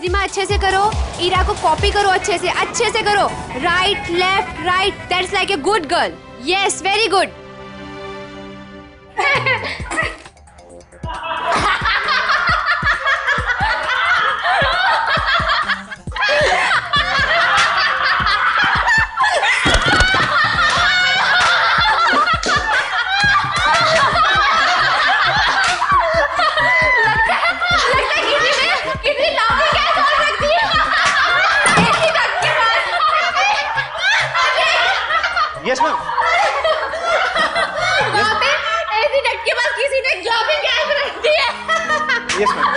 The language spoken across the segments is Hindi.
रिधिमा अच्छे से करो, ईरा को कॉपी करो अच्छे से करो। Right left right, that's like a good girl. Yes very good. Yes ma'am. वहाँ पे ऐसी डट के पास किसी ने जॉबिंग कैब रख दी है। Yes ma'am.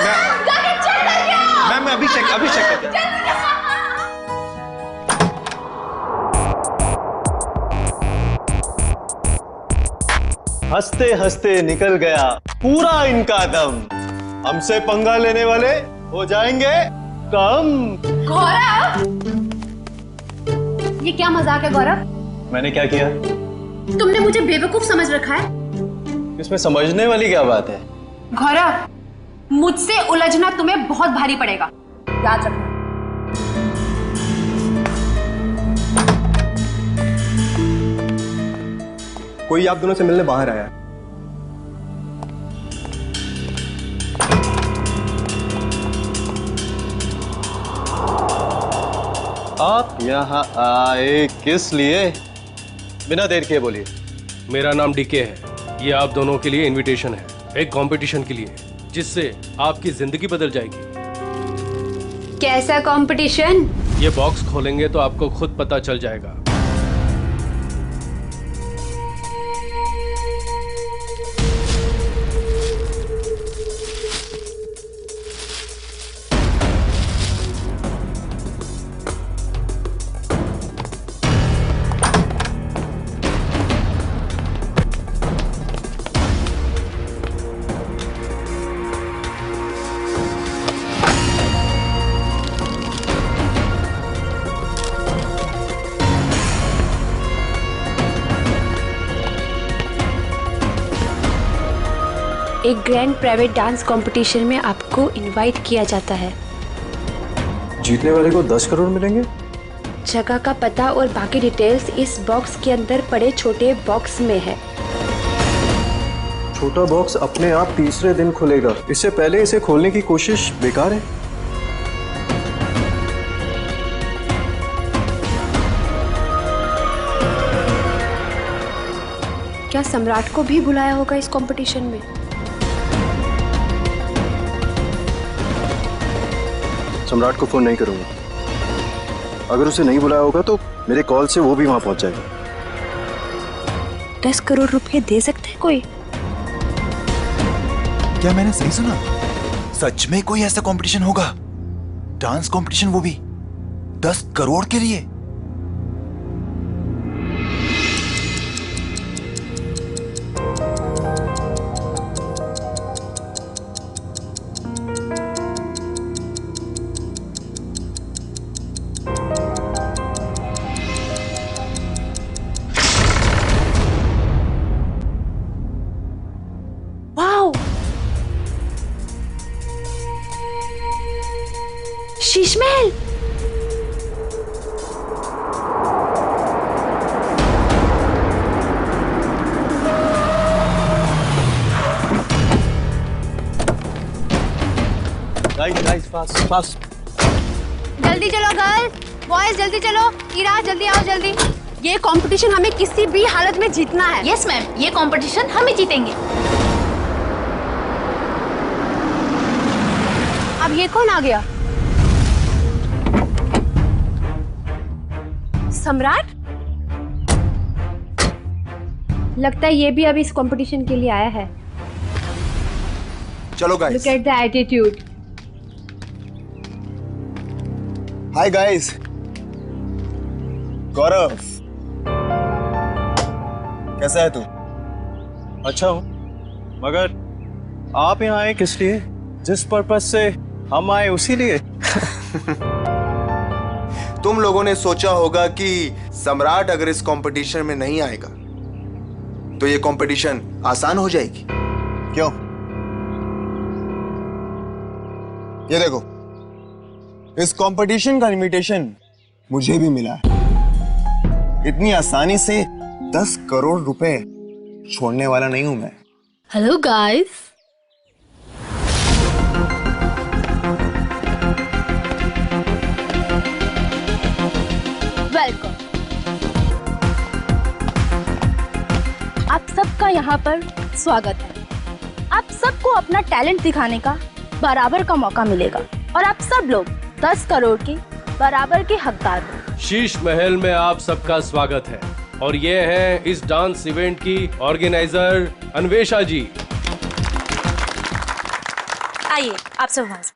जाके चेक करके आओ। मैम मैं अभी चेक करता हूँ। हंसते हंसते निकल गया पूरा इनका दम। हमसे पंगा लेने वाले हो जाएंगे कम। गौरव, ये क्या मजाक है गौरव? मैंने क्या किया? तुमने मुझे बेवकूफ समझ रखा है। इसमें समझने वाली क्या बात है? गौरव, मुझसे उलझना तुम्हें बहुत भारी पड़ेगा, याद रखना। कोई आप दोनों से मिलने बाहर आया। आप यहाँ आए किस लिए? बिना देर किए बोलिए। मेरा नाम डीके है। ये आप दोनों के लिए इनविटेशन है, एक कंपटीशन के लिए, जिससे आपकी जिंदगी बदल जाएगी। कैसा कंपटीशन? ये बॉक्स खोलेंगे तो आपको खुद पता चल जाएगा। एक ग्रैंड प्राइवेट डांस कंपटीशन में आपको इनवाइट किया जाता है। जीतने वाले को 10 करोड़ मिलेंगे। जगह का पता और बाकी डिटेल्स इस बॉक्स के अंदर पड़े छोटे बॉक्स में है। छोटा बॉक्स अपने आप तीसरे दिन खुलेगा। इससे पहले इसे खोलने की कोशिश बेकार है। क्या सम्राट को भी बुलाया होगा इस कंपटीशन में? सम्राट को फोन नहीं करूंगा। अगर उसे नहीं बुलाया होगा तो मेरे कॉल से वो भी वहां पहुंच जाएगा। 10 करोड़ रुपए दे सकते हैं कोई? क्या मैंने सही सुना? सच में कोई ऐसा कंपटीशन होगा? डांस कंपटीशन, वो भी 10 करोड़ के लिए? शीश महल। Guys fast. जल्दी चलो गर्ल, बॉयज जल्दी चलो। ईरा जल्दी आओ जल्दी। ये कंपटीशन हमें किसी भी हालत में जीतना है। यस मैम, ये कंपटीशन हम ही जीतेंगे। अब ये कौन आ गया? सम्राट? लगता है ये भी अभी इस कंपटीशन के लिए आया है। चलो guys. Look at the attitude. Hi guys. Gaurav, कैसा है तू? अच्छा हूँ, मगर आप यहाँ आए किस लिए? जिस पर्पज से हम आए उसी लिए। तुम लोगों ने सोचा होगा कि सम्राट अगर इस कंपटीशन में नहीं आएगा तो ये कंपटीशन आसान हो जाएगी। क्यों? ये देखो, इस कंपटीशन का इनविटेशन मुझे भी मिला है। इतनी आसानी से 10 करोड़ रुपए छोड़ने वाला नहीं हूं मैं। Hello guys. वेलकम। आप सबका यहाँ पर स्वागत है। आप सबको अपना टैलेंट दिखाने का बराबर का मौका मिलेगा और आप सब लोग 10 करोड़ के बराबर के हकदार हो। शीश महल में आप सबका स्वागत है और ये हैं इस डांस इवेंट की ऑर्गेनाइजर अन्वेषा जी। आइए आप सब वहां से।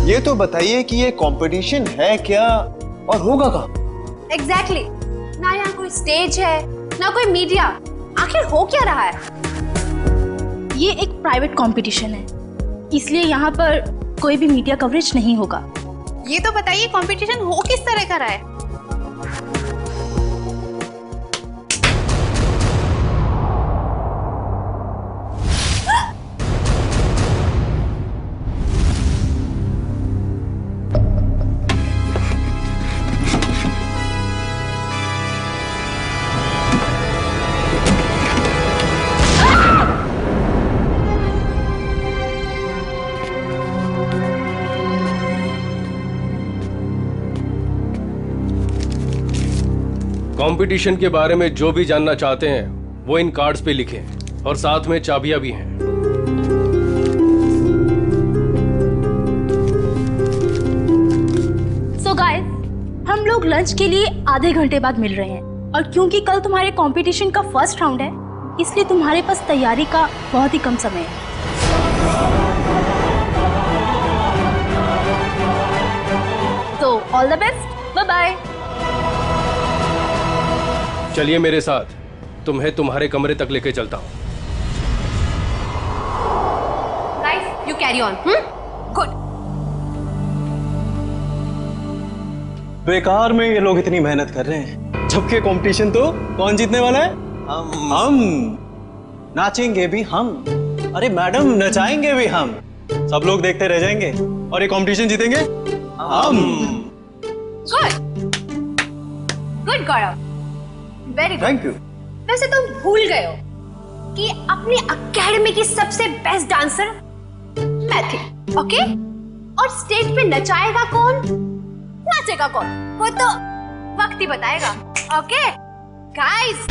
ये तो बताइए कि ये कंपटीशन है क्या और होगा कहाँ? एग्जैक्टली ना यहाँ कोई स्टेज है ना कोई मीडिया, आखिर हो क्या रहा है? ये एक प्राइवेट कंपटीशन है, इसलिए यहाँ पर कोई भी मीडिया कवरेज नहीं होगा। ये तो बताइए कंपटीशन हो किस तरह का रहा है? कंपटीशन के बारे में जो भी जानना चाहते हैं वो इन कार्ड्स पे लिखें और साथ में चाबियां भी हैं। सो गाइस, हम लोग लंच के लिए आधे घंटे बाद मिल रहे हैं और क्योंकि कल तुम्हारे कंपटीशन का फर्स्ट राउंड है, इसलिए तुम्हारे पास तैयारी का बहुत ही कम समय है। तो all the best, bye bye. चलिए मेरे साथ, तुम्हें तुम्हारे कमरे तक लेके चलता हूँ। Guys you carry on. Good. बेकार में ये लोग इतनी मेहनत कर रहे हैं, जबकि कंपटीशन तो कौन जीतने वाला है? हम नाचेंगे भी हम। अरे मैडम, नचाएंगे भी हम। सब लोग देखते रह जाएंगे और ये कंपटीशन जीतेंगे हम। Good good Gaurav, very good. Thank you. वैसे तुम भूल गए हो कि अपनी एकेडमी की सबसे बेस्ट डांसर मैं थी, ओके? और स्टेज पे नचाएगा कौन, नाचेगा कौन, वो तो वक्त ही बताएगा। ओके गाइस,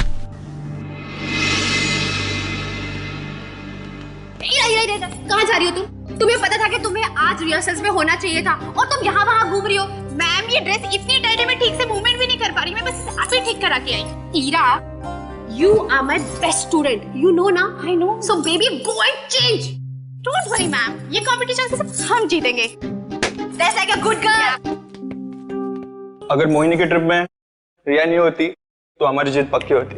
कहाँ जा रही हो तुम? तुम्हें पता था कि तुम्हें आज रिहर्सल्स में होना चाहिए था और तुम यहाँ वहाँ घूम रही हो। मैम, ये ड्रेस इतनी टाइट है, मैं ठीक से मूवमेंट भी नहीं कर पा रही। मैं बस अभी ठीक करा के आई। Ira, you are my best student. You know ना? I know. So baby, go and change. Don't worry, ma'am. ये कंपटीशन से सब हम जीतेंगे. That's like a good girl. अगर मोहिनी की ट्रिप में रिया नहीं होती तो हमारी जीत पक्की होती।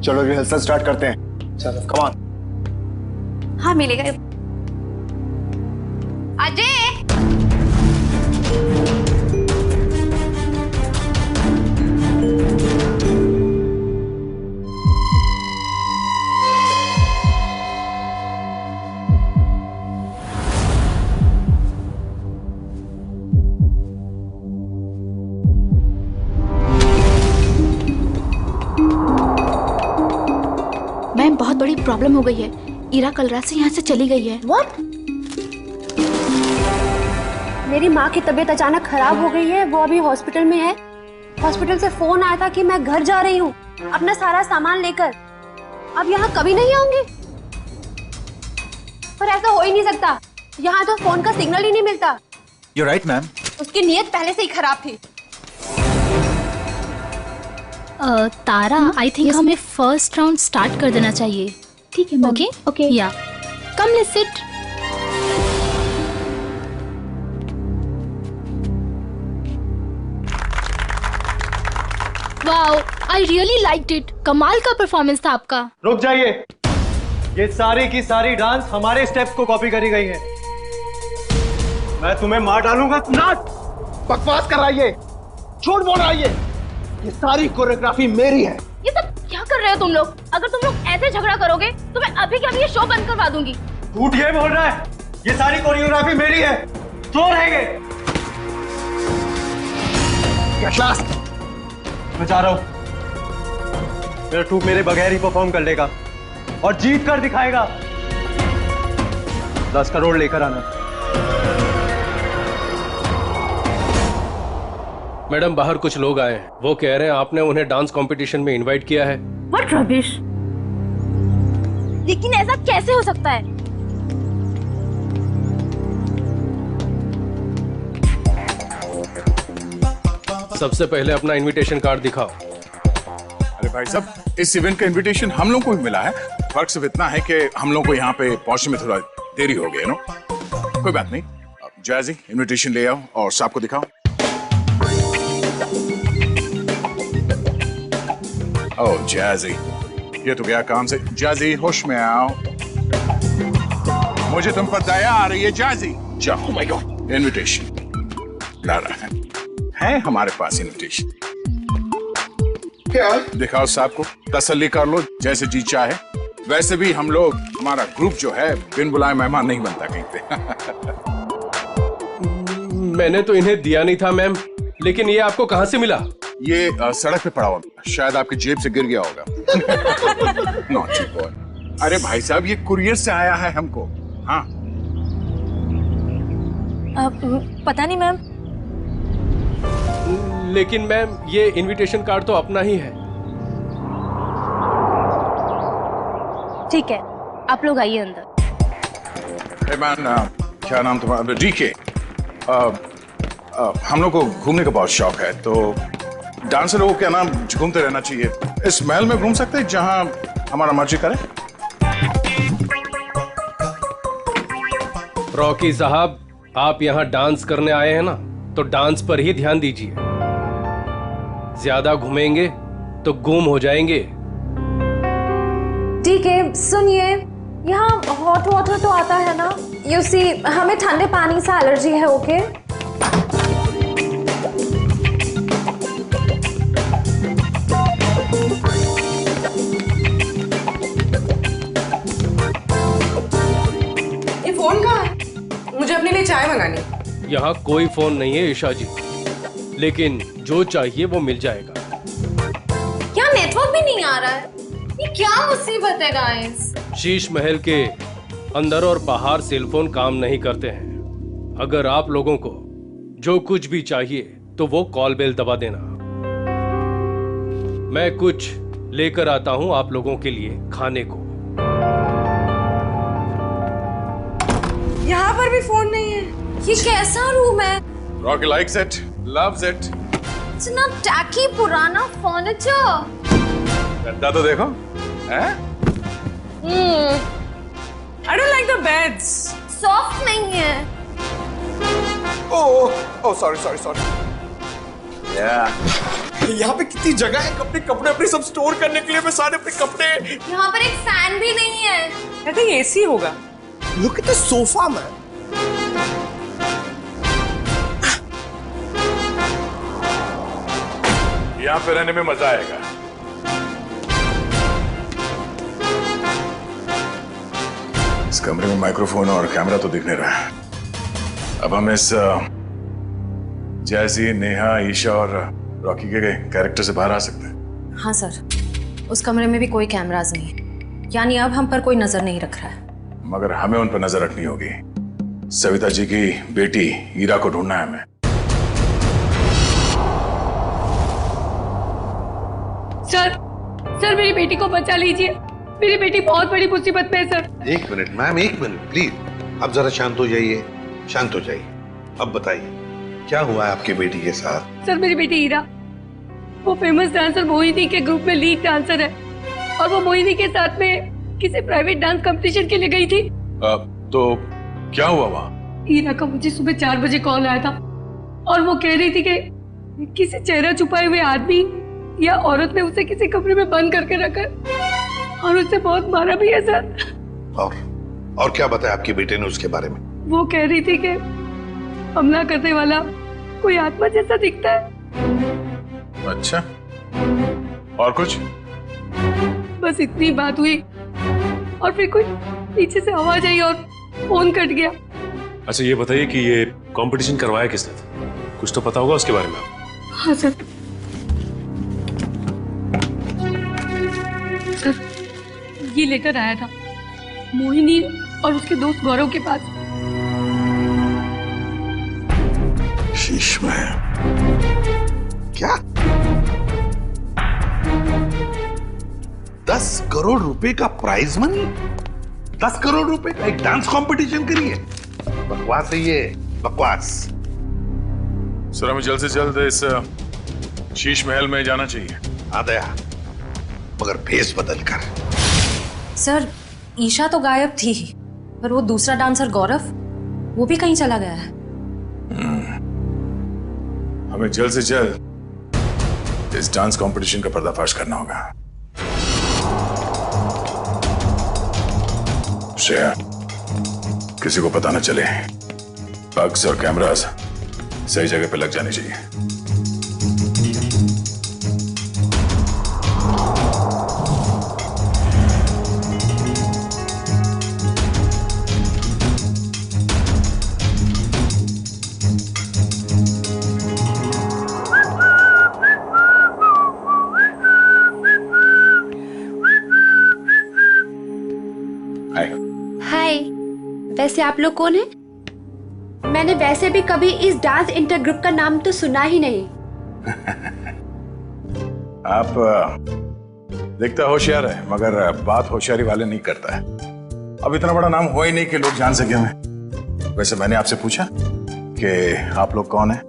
चलो रिहर्सल स्टार्ट करते हैं। चलो कम ऑन। हाँ मिलेगा। अजय, मैम, बहुत बड़ी प्रॉब्लम हो गई है। ईरा कल रात से यहाँ से चली गई है। What? मेरी माँ की तबीयत अचानक खराब हो गई है, वो अभी हॉस्पिटल में है। हॉस्पिटल से फोन आया था कि मैं घर जा रही हूँ अपना सारा सामान लेकर। अब यहाँ कभी नहीं आऊंगी। पर ऐसा हो ही नहीं सकता, यहाँ तो फोन का सिग्नल ही नहीं मिलता। You're right, ma'am. उसकी नीयत पहले से ही खराब थी। तारा, आई थिंक हमें फर्स्ट राउंड स्टार्ट कर देना चाहिए। ठीक है मैम। ओके ओके या come let's sit. Wow, I really liked it. कमाल का परफॉर्मेंस था आपका। रुक जाइए, ये सारी की सारी डांस हमारे स्टेप्स को कॉपी करी गई है। मैं तुम्हें मार डालूंगा। नाट बकवास कर रहा है ये, झूठ बोल रहा है ये सारी कोरियोग्राफी मेरी है। ये सब क्या कर रहे हो तुम लोग? अगर तुम लोग ऐसे झगड़ा करोगे तो मैं अभी के अभी ये शो बंद करवा दूंगी। झूठ ये बोल रहा है, ये सारी कोरियोग्राफी मेरी है, तो रहेंगे। मैं जा रहा हूं, मेरा ट्रूप मेरे बगैर ही परफॉर्म कर लेगा और जीत कर दिखाएगा। 10 करोड़ लेकर आना। मैडम बाहर कुछ लोग आए हैं, वो कह रहे हैं आपने उन्हें डांस कंपटीशन में इनवाइट किया है। What rubbish! लेकिन ऐसा कैसे हो सकता है? सबसे पहले अपना इनविटेशन कार्ड दिखाओ। अरे भाई साहब, इस इवेंट का इनविटेशन हम लोग को भी मिला है। फर्क सिर्फ इतना है कि हम लोग को यहाँ पे पहुंचने में थोड़ा देरी हो गई, नो? कोई बात नहीं। जैजी, इनविटेशन ले आओ और साहब को दिखाओ। ओह जैजी, ये तो गया काम से। जैजी, होश में आओ, मुझे तुम पर दया आ रही है। जैजी, जाओ। माय गॉड, इनविटेशन ला रहा है हमारे पास इनविटेशन। क्या दिखाओ साहब को, तसल्ली कर लो, जैसे जी चाहे। वैसे भी हम लोग, हमारा ग्रुप जो है, बिन बुलाए मेहमान नहीं बनता कहीं पे। मैंने तो इन्हें दिया नहीं था मैम, लेकिन ये आपको कहां से मिला? ये सड़क पे पड़ा होगा, शायद आपकी जेब से गिर गया होगा। Naughty boy. अरे भाई साहब, ये कुरियर से आया है हमको। हाँ पता नहीं मैम। लेकिन मैम ये इनविटेशन कार्ड तो अपना ही है। ठीक है, आप लोग आइए अंदर। हे मैन, क्या नाम तुम्हारा? डीके। हम लोग को घूमने का बहुत शौक है, तो डांसर लोगों के नाम घूमते रहना चाहिए। इस महल में घूम सकते हैं जहां हमारा मर्जी करे। रॉकी साहब, आप यहाँ डांस करने आए हैं ना, तो डांस पर ही ध्यान दीजिए। ज्यादा घूमेंगे तो गुम हो जाएंगे। ठीक है, सुनिए, यहाँ हॉट वाटर तो आता है ना? यू सी, हमें ठंडे पानी से एलर्जी है। ओके ये फोन कहाँ है? मुझे अपने लिए चाय मंगानी। यहाँ कोई फोन नहीं है ईशा जी, लेकिन जो चाहिए वो मिल जाएगा। क्या नेटवर्क भी नहीं आ रहा है? ये क्या मुसीबत है गाइस? शीश महल के अंदर और बाहर सेलफोन काम नहीं करते हैं। अगर आप लोगों को जो कुछ भी चाहिए तो वो कॉल बेल दबा देना। मैं कुछ लेकर आता हूं आप लोगों के लिए खाने को। यहाँ पर भी फोन नहीं है। ये कैसा रूम है? Rocky likes it, loves it. इतना टैकी पुराना फर्नीचर। गद्दा तो देखो, हैं? I don't like the beds. Soft नहीं है। Oh sorry. यहाँ पे कितनी जगह है कपड़े अपने सब स्टोर करने के लिए। मैं सारे अपने कपड़े। यहाँ पर एक फैन भी नहीं है। I think AC होगा। Look at the sofa man. यहाँ पे रहने में मजा आएगा। इस कमरे में माइक्रोफोन और कैमरा तो दिख नहीं रहा है। अब हम इस जैसी, नेहा, ईशा और रॉकी के कैरेक्टर से बाहर आ सकते हैं। हाँ सर, उस कमरे में भी कोई कैमरास नहीं है, यानी अब हम पर कोई नजर नहीं रख रहा है। मगर हमें उन पर नजर रखनी होगी। सविता जी की बेटी ईरा को ढूंढना है हमें। सर मेरी बेटी को बचा लीजिए। मेरी बेटी बहुत बड़ी मुसीबत में है सर। एक मिनट मैम, एक मिनट प्लीज। अब जरा शांत हो जाइए, शांत हो जाइए। अब बताइए क्या हुआ है आपकी बेटी के साथ? सर मेरी बेटी ईरा, वो फेमस डांसर मोहिनी के ग्रुप में लीड डांसर है, और वो मोहिनी के साथ में किसी प्राइवेट डांस कंपटीशन के लिए गई थी। तो क्या हुआ वहाँ? ईरा का मुझे सुबह 4 बजे कॉल आया था, और वो कह रही थी कि किसी चेहरा छुपाए हुए आदमी या औरत ने उसे किसी कमरे में बंद करके रखा और उससे बहुत मारा भी है सर। और क्या बताया आपकी बेटे ने उसके बारे में? वो कह रही थी कि हमला करने वाला कोई आत्मा जैसा दिखता है। अच्छा, और कुछ? बस इतनी बात हुई और फिर कोई पीछे से आवाज आई और फोन कट गया। अच्छा ये बताइए कि ये कंपटीशन करवाया किसने था? कुछ तो पता होगा उसके बारे में। हाँ सर, ये लेटर आया था मोहिनी और उसके दोस्त गौरव के पास। शीश में क्या 10 करोड़ रुपए का प्राइज मनी? 10 करोड़ रुपए का एक डांस कंपटीशन करिए? बकवास है ये, बकवास। सर हमें जल्द से जल्द इस शीश महल में जाना चाहिए। आ गया, मगर भेस बदल कर। सर ईशा तो गायब थी, पर वो दूसरा डांसर गौरव, वो भी कहीं चला गया है। हमें जल्द से जल्द इस डांस कंपटीशन का पर्दाफाश करना होगा। श्रेया, किसी को पता न चले, बग्स और कैमरास सही जगह पे लग जाने चाहिए। हाय, वैसे आप लोग कौन हैं? मैंने वैसे भी कभी इस डांस इंटर ग्रुप का नाम तो सुना ही नहीं। आप दिखता होशियार है, मगर बात होशियारी वाले नहीं करता है। अब इतना बड़ा नाम हुआ ही नहीं कि लोग जान सके हमें। वैसे मैंने आपसे पूछा कि आप लोग कौन हैं?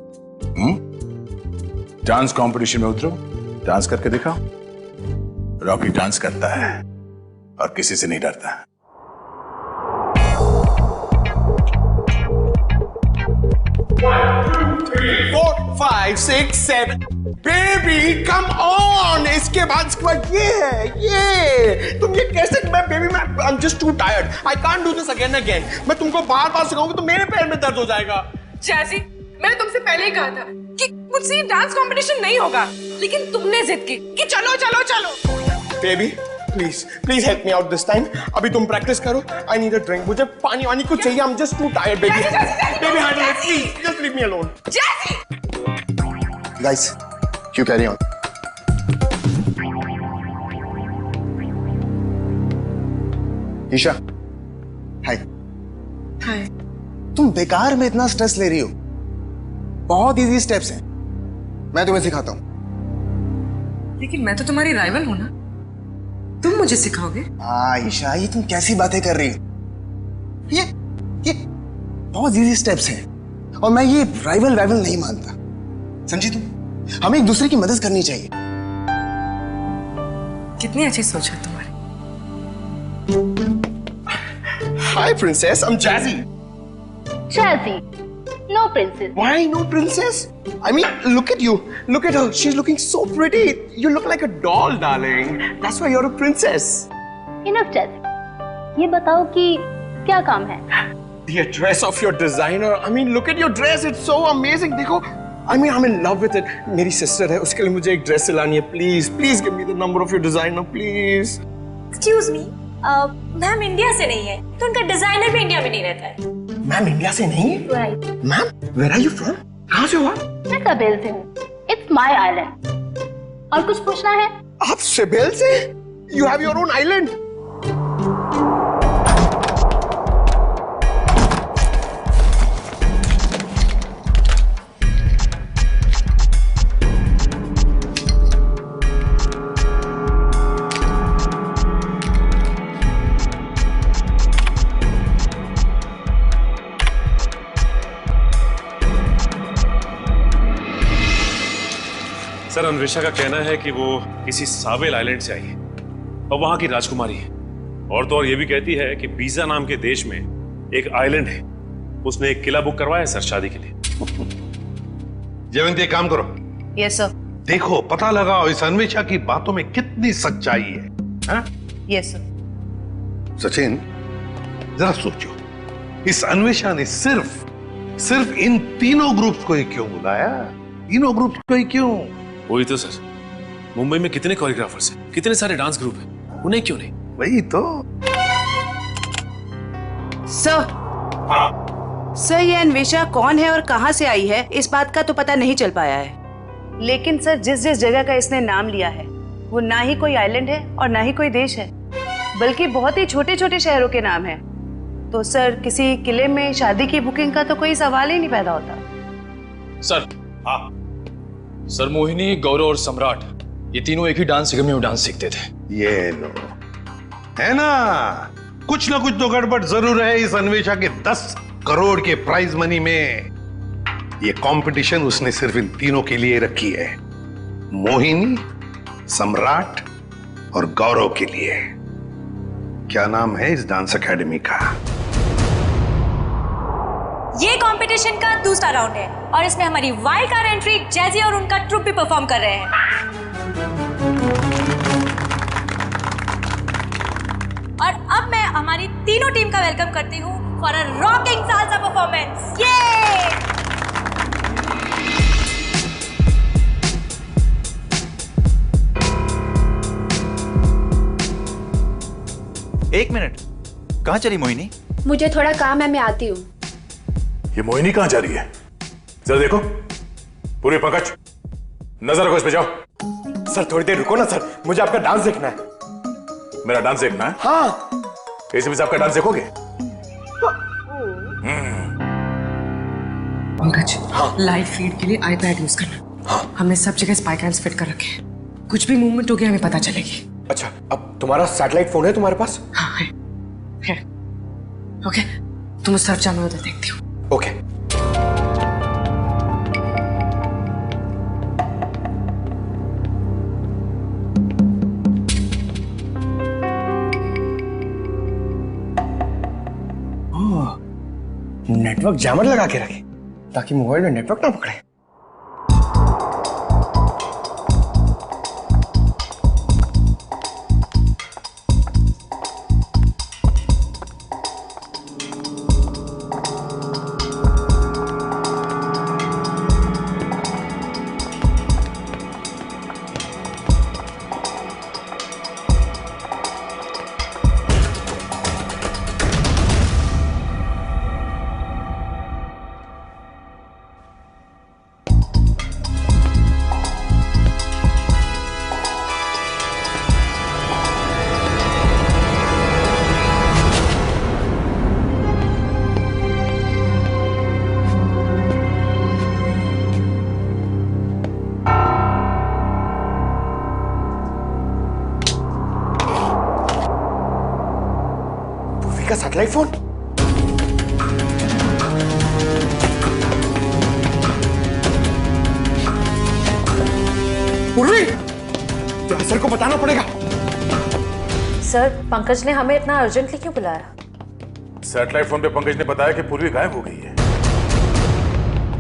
डांस कंपटीशन में उतरो, डांस करके दिखाओ। रॉकी डांस करता है और किसी से नहीं डरता। Four, five, six, seven. Baby, come on. इसके बाद ये है, ये तुम ये कैसे? I'm just too tired. I can't do this again and again. मैं तुमको बार-बार सिखाऊंगा तो मेरे पैर में दर्द हो जाएगा। जैसी, मैंने तुमसे पहले ही कहा था कि मुझसे ये डांस कंपटीशन नहीं होगा, लेकिन तुमने जिद की कि चलो चलो चलो। Baby, please help me out this time. अभी तुम प्रैक्टिस करो। I need a drink. मुझे पानी कुछ चाहिए। I'm just too tired, baby. Baby, handle it, please. Just leave me alone. जैसी! Guys, you carry on. Isha, हाय। हाय। तुम बेकार में इतना स्ट्रेस ले रही हो। बहुत इजी स्टेप्स हैं, मैं तुम्हें सिखाता हूँ। लेकिन मैं तो तुम्हारी राइवल हूं ना, तुम मुझे सिखाओगे? हाँ ईशा, ये तुम कैसी बातें कर रही हो? ये बहुत इजी स्टेप्स हैं और मैं ये राइवल नहीं मानता। समझी तुम? हमें एक दूसरे की मदद करनी चाहिए। कितनी अच्छी सोच है तुम्हारी। Hi princess, I'm Jazzy. Jazzy, no princess. Why no princess? I mean, look at you. Look at her. She's looking so pretty. You look like a doll, darling. That's why you're a princess. Enough, Jazzy. ये बताओ कि क्या काम है? The dress of your designer. I mean, look at your dress. It's so amazing. देखो, I mean, I'm in love with it. मेरी sister है, उसके लिए मुझे एक dress सिलानी है. Please give me the number of your designer, please. Excuse me, ma'am India से नहीं है, तो उनका डिजाइनर भी इंडिया में नहीं रहता है। मैम इंडिया से नहीं? Right. Ma'am, where are you from? कहाँ से हो आप? मैं सቤल से हूँ। It's my island. और कुछ पूछना है? आप सቤल से? You have your own island. Sir Anvesha का कहना है कि वो किसी सावेल आइलैंड से आई है और वहां की राजकुमारी है। और तो और ये भी कहती है कि बीजा नाम के देश में एक आइलैंड है, उसने एक किला बुक करवाया है सर शादी के लिए। जयवंती एक काम करो। Yes sir. देखो पता लगाओ इस अन्वेषा की बातों में कितनी सच्चाई है। हाँ? Yes sir. सचिन जरा सोचो, इस अन्वेषा ने सिर्फ इन तीनों ग्रुप्स को ही क्यों बुलाया? तीनों ग्रुप्स को ही क्यों? वही तो सर, मुंबई में कितने कोरियोग्राफर्स हैं, कितने सारे डांस ग्रुप हैं, उन्हें क्यों नहीं? वही तो। सर ये अन्वेषा कौन है और कहां से आई है, इस बात का तो पता नहीं चल पाया है। लेकिन सर जिस जिस जगह का इसने नाम लिया है वो ना ही कोई आइलैंड है और ना ही कोई देश है, बल्कि बहुत ही छोटे छोटे शहरों के नाम है। तो सर किसी किले में शादी की बुकिंग का तो कोई सवाल ही नहीं पैदा होता। सर सर मोहिनी, गौरव और सम्राट ये तीनों एक ही डांस अकेडमी में डांस सीखते थे। ये लो, है ना, कुछ ना कुछ तो गड़बड़ जरूर है इस अन्वेषा के 10 करोड़ के प्राइज मनी में। ये कंपटीशन उसने सिर्फ इन तीनों के लिए रखी है, मोहिनी, सम्राट और गौरव के लिए। क्या नाम है इस डांस एकेडमी का? ये कंपटीशन का दूसरा राउंड है और इसमें हमारी वाइल्ड कार्ड एंट्री जैजी और उनका ट्रुप भी परफॉर्म कर रहे हैं। और अब मैं हमारी तीनों टीम का वेलकम करती हूँ for a rocking salsa performance. ये एक मिनट, कहाँ चली मोहिनी? मुझे थोड़ा काम है, मैं आती हूँ। ये मोहिनी कहाँ जा रही है? जरा देखो। पूरी पंकज, नजर रखो इस पे, जाओ। सर थोड़ी देर रुको ना सर, मुझे आपका डांस देखना है। मेरा डांस देखना है? हाँ। एसीपी साहब का डांस देखोगे? पंकज, लाइव फीड के लिए आईपैड यूज करना। हमने सब जगह स्पाई कैम्स फिट कर रखे हैं, कुछ भी मूवमेंट हो गया हमें पता चलेगी। अच्छा, अब तुम्हारा सैटेलाइट फोन है तुम्हारे पास? हाँ है। ओके, तुम उस तरफ जाओ, मैं उधर देखती हूँ। ओके। नेटवर्क जैमर लगा के रखे ताकि मोबाइल में नेटवर्क ना पकड़े। का सैटेलाइट फोन? पूर्वी, सर को बताना पड़ेगा। सर पंकज ने हमें इतना अर्जेंटली क्यों बुलाया? सैटेलाइट फोन पे पंकज ने बताया कि पूर्वी गायब हो गई है।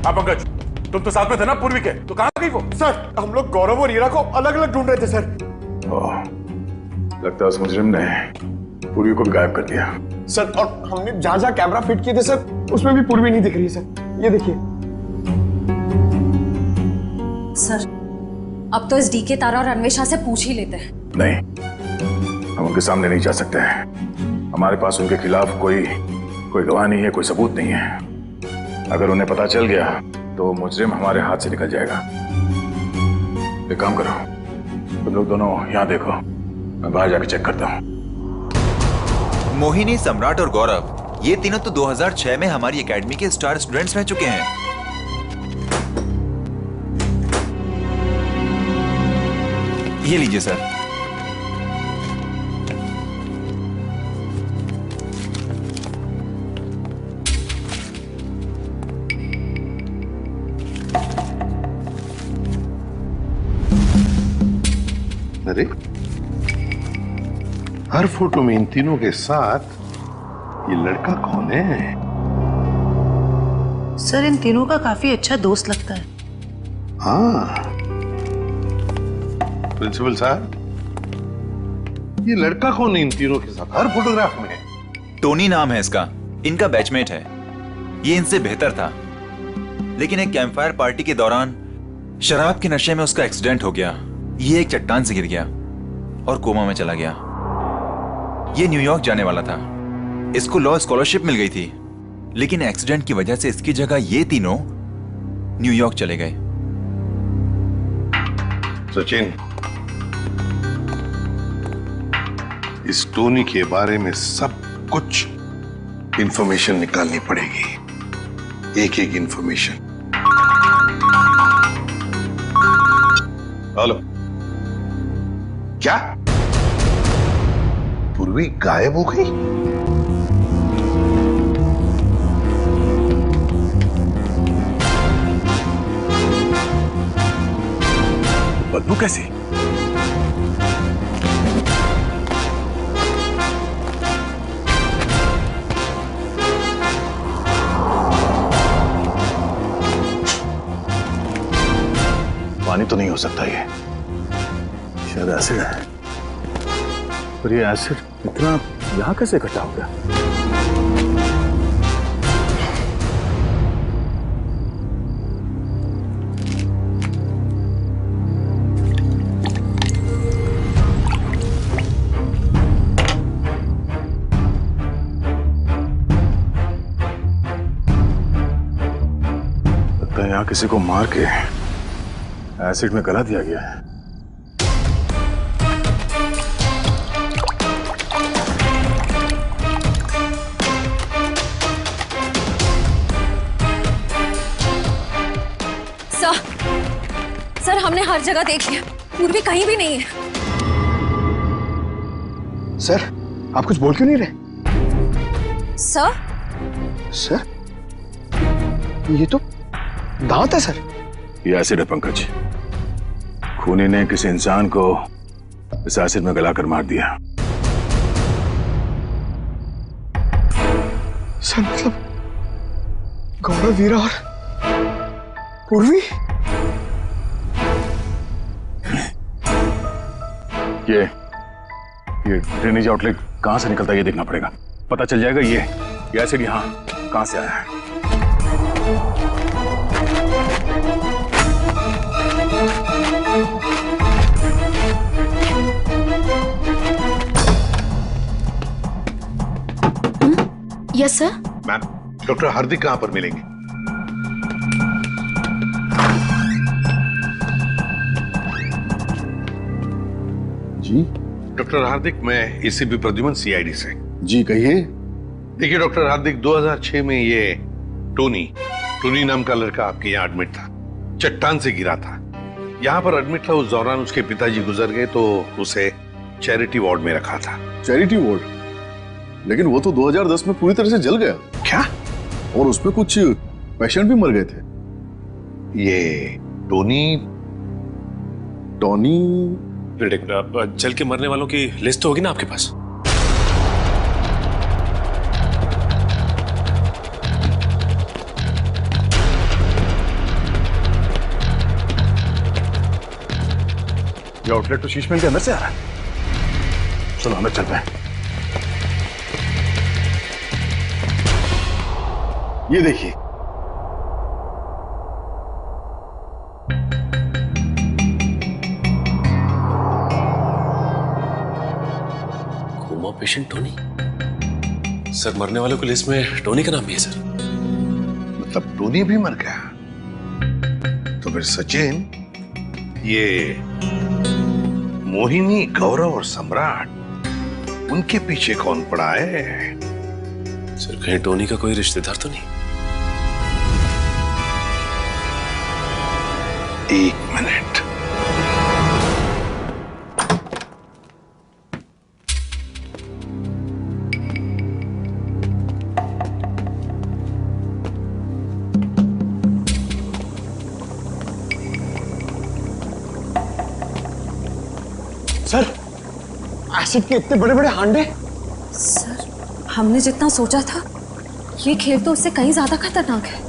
हाँ पंकज, तुम तो साथ में थे ना पूर्वी के, तो कहाँ गई वो? सर हम लोग गौरव और हीरा को अलग अलग ढूंढ रहे थे सर। लगता है उस मुजरिम ने पूर्वी को भी गायब कर दिया। सर और हमने जहां जहां कैमरा फिट किए थे सर, उसमें भी पूर्वी नहीं दिख रही है सर। ये देखिए सर, अब तो इस डीके तारा और अन्वेषा से पूछ ही लेते हैं। नहीं, हम उनके सामने नहीं जा सकते हैं। हमारे पास उनके खिलाफ कोई गवाह नहीं है, कोई सबूत नहीं है। अगर उन्हें पता चल गया तो मुजरिम हमारे हाथ से निकल जाएगा। एक काम करो, तुम लोग दोनों यहाँ देखो, मैं बाहर जाके चेक करता हूँ। मोहिनी, सम्राट और गौरव ये तीनों तो 2006 में हमारी एकेडमी के स्टार स्टूडेंट्स रह चुके हैं। ये लीजिए सर। अरे हर फोटो में इन तीनों के साथ ये लड़का कौन है? सर इन तीनों का काफी अच्छा दोस्त लगता है। हाँ प्रिंसिपल साहब, ये लड़का कौन है इन तीनों के साथ हर फोटोग्राफ में? टोनी नाम है इसका, इनका बैचमेट है। ये इनसे बेहतर था, लेकिन एक कैंपफायर पार्टी के दौरान शराब के नशे में उसका एक्सीडेंट हो गया, ये एक चट्टान से गिर गया और कोमा में चला गया। ये न्यूयॉर्क जाने वाला था, इसको लॉ स्कॉलरशिप मिल गई थी, लेकिन एक्सीडेंट की वजह से इसकी जगह ये तीनों न्यूयॉर्क चले गए। सचिन, इस टोनी के बारे में सब कुछ इंफॉर्मेशन निकालनी पड़ेगी, एक एक इंफॉर्मेशन। हेलो, क्या पूर्वी गायब हो गई? बदबू कैसी? पानी तो नहीं हो सकता, ये शायद एसिड है। पर ये एसिड इतना यहां कैसे इकट्ठा हो गया? लगता है यहां किसी को मार के एसिड में गला दिया गया है। सर, हमने हर जगह देख लिया, पूर्वी कहीं भी नहीं है। सर, आप कुछ बोल क्यों नहीं रहे? सर? सर, ये तो दांत है सर। ये एसिड है पंकज। खूनी ने किसी इंसान को इस एसिड में गलाकर मार दिया। सर, मतलब गौरव, वीरा और पूर्वी? ये ड्रेनेज आउटलेट कहां से निकलता है ये देखना पड़ेगा। पता चल जाएगा ये एसिड यहां कहां से आया है। Yes sir. मैम, डॉक्टर हार्दिक कहां पर मिलेंगे? जी डॉक्टर हार्दिक, मैं एसीपी प्रद्युमन, सीआईडी से। जी कहिए। देखिए डॉक्टर हार्दिक, 2006 में ये टोनी नाम का लड़का आपके यहाँ एडमिट था, चट्टान से गिरा था। यहाँ पर एडमिट था, उस दौरान उसके पिताजी गुजर गए तो उसे चैरिटी वार्ड में रखा था। Charity ward? लेकिन वो तो 2010 में पूरी तरह से जल गया। क्या? और उसमें कुछ पेशेंट भी मर गए थे। ये टोनी जल के मरने वालों की लिस्ट तो होगी ना आपके पास? ये आउटलेट तो शीश महल के अंदर से आ रहा है। चलो अंदर चलते हैं। ये देखिए, कोमा पेशेंट टोनी। सर, मरने वालों की लिस्ट में टोनी का नाम भी है सर। मतलब टोनी भी मर गया? तो फिर सचिन, ये मोहिनी, गौरव और सम्राट, उनके पीछे कौन पड़ा है? सर, कहीं टोनी का कोई रिश्तेदार तो नहीं? एक मिनट। सर, एसिड के इतने बड़े बड़े हांडे। सर, हमने जितना सोचा था, ये खेल तो उससे कहीं ज्यादा खतरनाक है।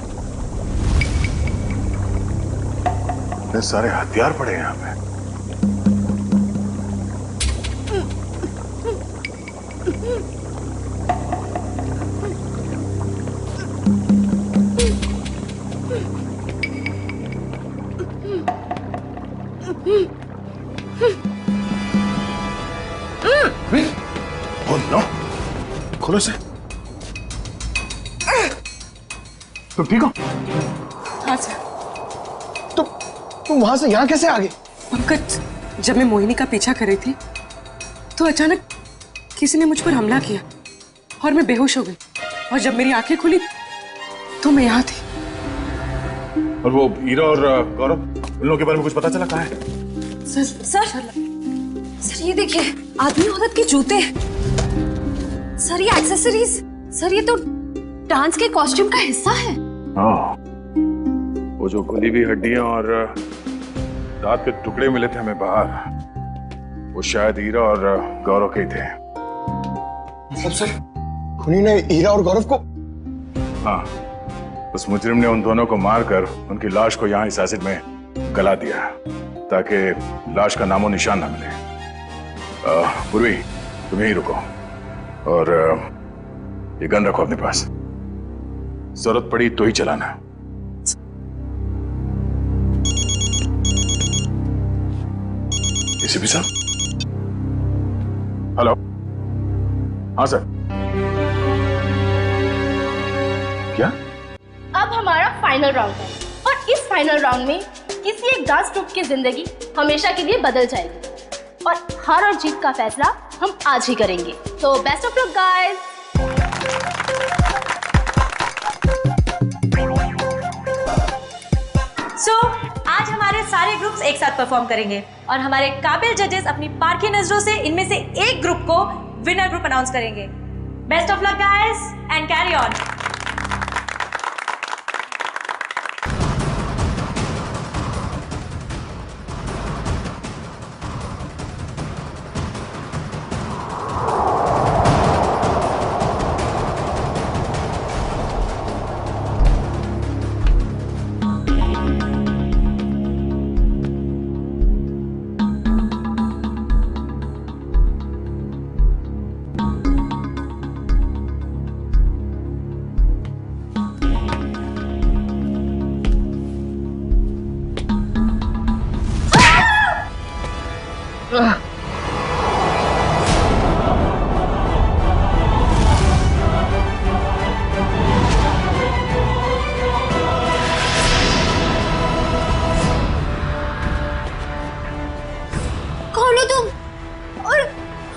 इतने सारे हथियार पड़े हैं यहाँ पे। ओह नो, खोलो इसे। तुम ठीक हो? हाँ सर। तुम वहां से यहाँ कैसे आ गए? पंकज, जब मैं मोहिनी का पीछा कर रही थी तो अचानक किसी ने मुझ पर हमला किया और मैं बेहोश हो गई। और जब मेरी आंखें खुली तो मैं यहाँ थी। और वो हीरा और गौरव, उन लोगों के बारे में कुछ पता चला? कहाँ है? सर ये देखिए, आदमी औरत के जूते। सर ये एक्सेसरीज। सर ये तो डांस के कॉस्ट्यूम का हिस्सा है। वो जो गली हुई हड्डियां और दांत के टुकड़े मिले थे हमें बाहर, वो शायद हीरा और गौरव के ही थे। मतलब सर, खूनी ने हीरा और गौरव को? हाँ, उस मुजरिम ने उन दोनों को मारकर उनकी लाश को यहाँ इस एसिड में गला दिया ताकि लाश का नामो निशान ना मिले। पूर्वी, तुम यहीं रुको और ये गन रखो अपने पास, जरूरत पड़ी तो ही चलाना। एसीपी साहब? हेलो? हाँ सर। क्या? अब हमारा फाइनल राउंड है और इस फाइनल राउंड में किसी एक डांस ग्रुप की जिंदगी हमेशा के लिए बदल जाएगी और हार और जीत का फैसला हम आज ही करेंगे। तो बेस्ट ऑफ लक गाइस। आज हमारे सारे ग्रुप्स एक साथ परफॉर्म करेंगे और हमारे काबिल जजेस अपनी पारखी नजरों से इनमें से एक ग्रुप को विनर ग्रुप अनाउंस करेंगे। Best of luck guys and carry on. कौन हो तुम? और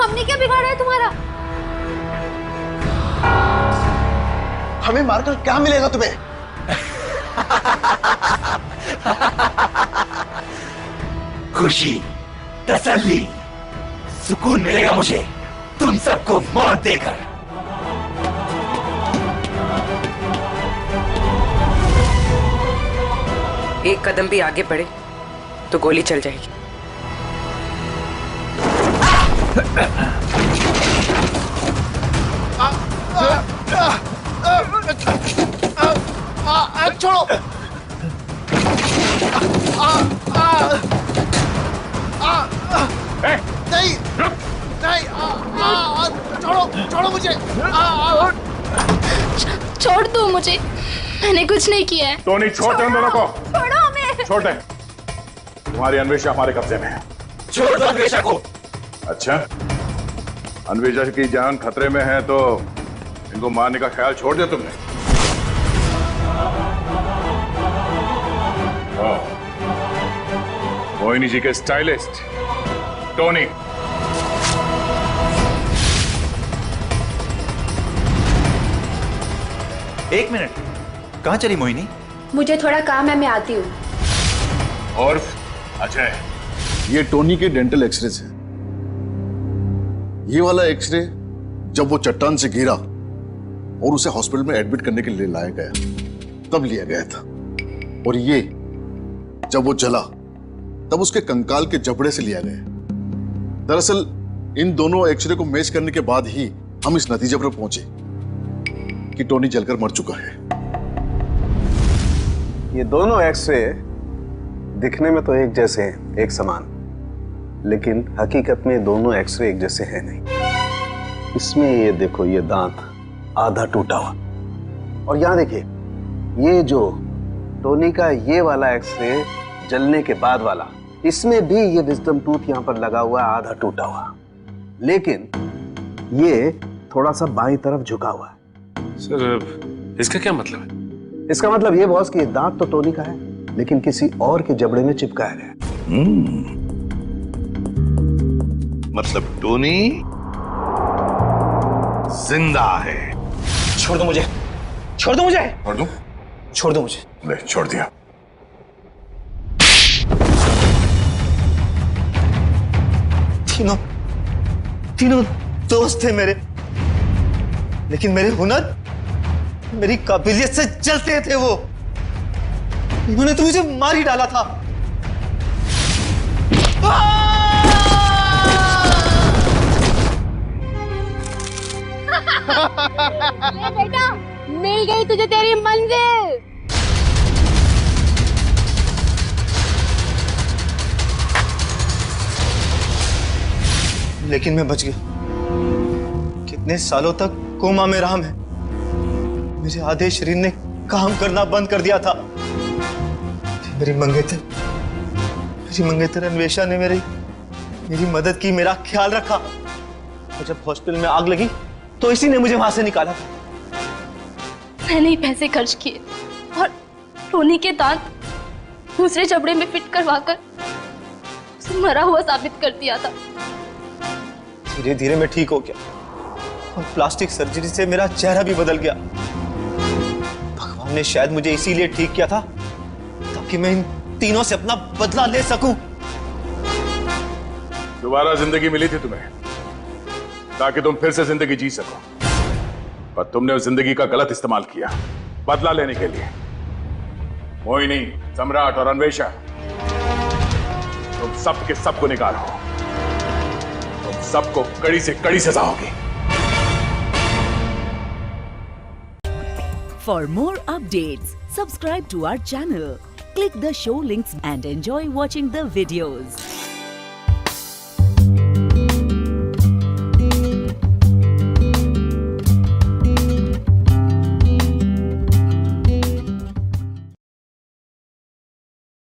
हमने क्या बिगाड़ा है तुम्हारा? हमें मारकर क्या मिलेगा तुम्हें? खुशी, तसल्ली, सुकून मिलेगा मुझे तुम सबको मौत देकर। एक कदम भी आगे बढ़े तो गोली चल जाएगी। छोड़ो। नहीं नहीं, छोड़ो मुझे। छोड़ दो मुझे, मैंने कुछ नहीं किया है। टोनी, छोड़ दे उन दोनों को। छोड़ो हमें। छोड़ दे। तुम्हारी अन्वेषा हमारे कब्जे में है। छोड़ दो अन्वेषा को। अच्छा, अन्वेषा की जान खतरे में है तो इनको मारने का ख्याल छोड़ दिया तुमने? मोहिनी जी के स्टाइलिस्ट टोनी। एक मिनट, कहां चली मोहिनी? मुझे थोड़ा काम है, मैं आती हूँ। और अजय, ये टोनी के डेंटल एक्सरेज है। ये वाला एक्सरे जब वो चट्टान से गिरा और उसे हॉस्पिटल में एडमिट करने के लिए लाया गया तब लिया गया था, और ये जब वो जला तब उसके कंकाल के जबड़े से लिया गया। दरअसल इन दोनों एक्सरे को मैच करने के बाद ही हम इस नतीजे पर पहुंचे कि टोनी जलकर मर चुका है। ये दोनों एक्सरे दिखने में तो एक जैसे हैं, एक समान, लेकिन हकीकत में दोनों एक्सरे एक जैसे हैं नहीं। इसमें ये देखो, ये दांत आधा टूटा हुआ, और यहां देखिए ये जो टोनी का ये वाला एक्सरे जलने के बाद वाला, इसमें भी ये विजडम टूथ यहां पर लगा हुआ है, आधा टूटा हुआ, लेकिन ये थोड़ा सा बाईं तरफ झुका हुआ है। सर इसका क्या मतलब है? इसका मतलब ये बॉस कि ये दांत तो टोनी का है, लेकिन किसी और के जबड़े में चिपकाया गया। मतलब टोनी जिंदा है। छोड़ दो मुझे, छोड़ दो मुझे, छोड़ दूं? छोड़ दो मुझे। ले, छोड़ दिया। तीनों दोस्त थे मेरे, लेकिन मेरे हुनर, मेरी काबिलियत से जलते थे वो। इन्होंने तो मुझे मार ही डाला था। ले बेटा, मिल गई तुझे तेरी मंजिल। लेकिन मैं बच गया। कितने सालों तक कोमा में रहा मैं। मेरे आधे शरीर ने काम करना बंद कर दिया था। मेरी मंगेतर अन्वेषा ने मेरी मदद की, मेरा ख्याल रखा। और जब हॉस्पिटल में आग लगी तो इसी ने मुझे वहां से निकाला था। मैंने ही पैसे खर्च किए और टोनी के दांत दूसरे जबड़े में फिट करवाकर उसे मरा हुआ साबित कर दिया था। धीरे धीरे मैं ठीक हो गया और प्लास्टिक सर्जरी से मेरा चेहरा भी बदल गया। भगवान ने शायद मुझे इसीलिए ठीक किया था ताकि मैं इन तीनों से अपना बदला ले सकूं। दोबारा जिंदगी मिली थी तुम्हें ताकि तुम फिर से जिंदगी जी सको, पर तुमने उस जिंदगी का गलत इस्तेमाल किया बदला लेने के लिए। मोहिनी, सम्राट और अन्वेषा, तुम सब के सब गुनहगार हो। तुम सबको कड़ी से कड़ी सजा होगी। For more updates, subscribe to our channel, click the show links and enjoy watching the videos.